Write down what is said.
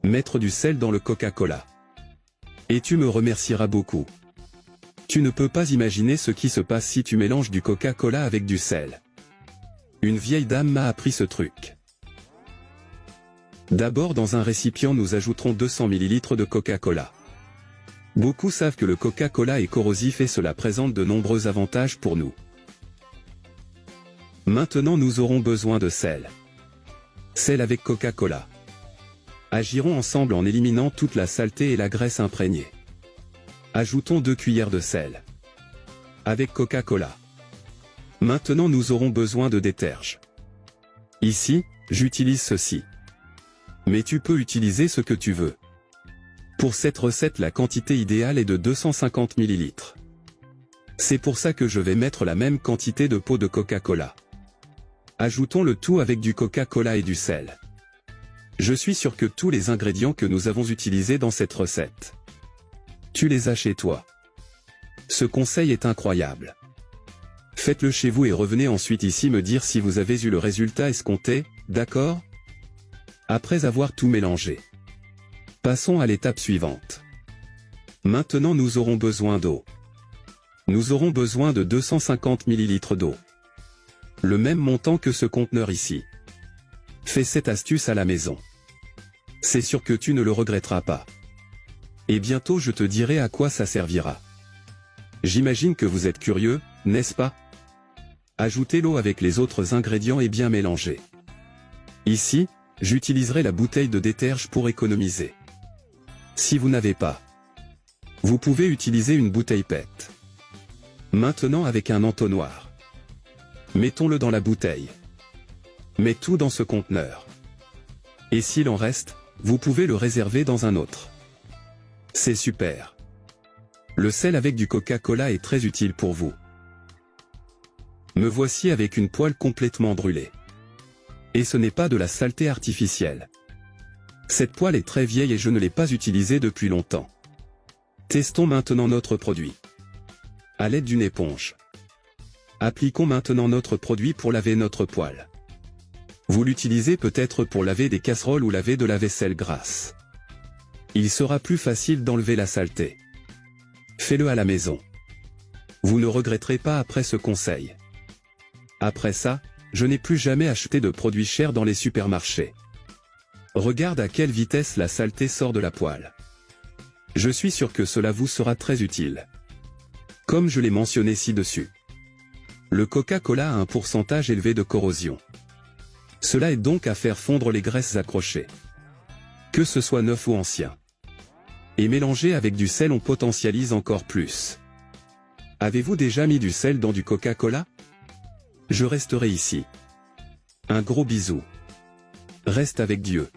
Mettre du sel dans le Coca-Cola. Et tu me remercieras beaucoup. Tu ne peux pas imaginer ce qui se passe si tu mélanges du Coca-Cola avec du sel. Une vieille dame m'a appris ce truc. D'abord, dans un récipient, nous ajouterons 200 ml de Coca-Cola. Beaucoup savent que le Coca-Cola est corrosif et cela présente de nombreux avantages pour nous. Maintenant, nous aurons besoin de sel. Sel avec Coca-Cola. Agirons ensemble en éliminant toute la saleté et la graisse imprégnée. Ajoutons 2 cuillères de sel. Avec Coca-Cola. Maintenant, nous aurons besoin de déterge. Ici, j'utilise ceci. Mais tu peux utiliser ce que tu veux. Pour cette recette, la quantité idéale est de 250 ml. C'est pour ça que je vais mettre la même quantité de pots de Coca-Cola. Ajoutons le tout avec du Coca-Cola et du sel. Je suis sûr que tous les ingrédients que nous avons utilisés dans cette recette, tu les as chez toi. Ce conseil est incroyable. Faites-le chez vous et revenez ensuite ici me dire si vous avez eu le résultat escompté, d'accord? Après avoir tout mélangé. Passons à l'étape suivante. Maintenant nous aurons besoin d'eau. Nous aurons besoin de 250 ml d'eau. Le même montant que ce conteneur ici. Fais cette astuce à la maison. C'est sûr que tu ne le regretteras pas. Et bientôt je te dirai à quoi ça servira. J'imagine que vous êtes curieux, n'est-ce pas? Ajoutez l'eau avec les autres ingrédients et bien mélanger. Ici, j'utiliserai la bouteille de déterge pour économiser. Si vous n'avez pas, vous pouvez utiliser une bouteille PET. Maintenant avec un entonnoir. Mettons-le dans la bouteille. Mets tout dans ce conteneur. Et s'il en reste, vous pouvez le réserver dans un autre. C'est super. Le sel avec du Coca-Cola est très utile pour vous. Me voici avec une poêle complètement brûlée. Et ce n'est pas de la saleté artificielle. Cette poêle est très vieille et je ne l'ai pas utilisée depuis longtemps. Testons maintenant notre produit. À l'aide d'une éponge. Appliquons maintenant notre produit pour laver notre poêle. Vous l'utilisez peut-être pour laver des casseroles ou laver de la vaisselle grasse. Il sera plus facile d'enlever la saleté. Fais-le à la maison. Vous ne regretterez pas après ce conseil. Après ça, je n'ai plus jamais acheté de produits chers dans les supermarchés. Regarde à quelle vitesse la saleté sort de la poêle. Je suis sûr que cela vous sera très utile. Comme je l'ai mentionné ci-dessus. Le Coca-Cola a un pourcentage élevé de corrosion. Cela aide donc à faire fondre les graisses accrochées. Que ce soit neuf ou ancien. Et mélangé avec du sel on potentialise encore plus. Avez-vous déjà mis du sel dans du Coca-Cola? Je resterai ici. Un gros bisou. Reste avec Dieu.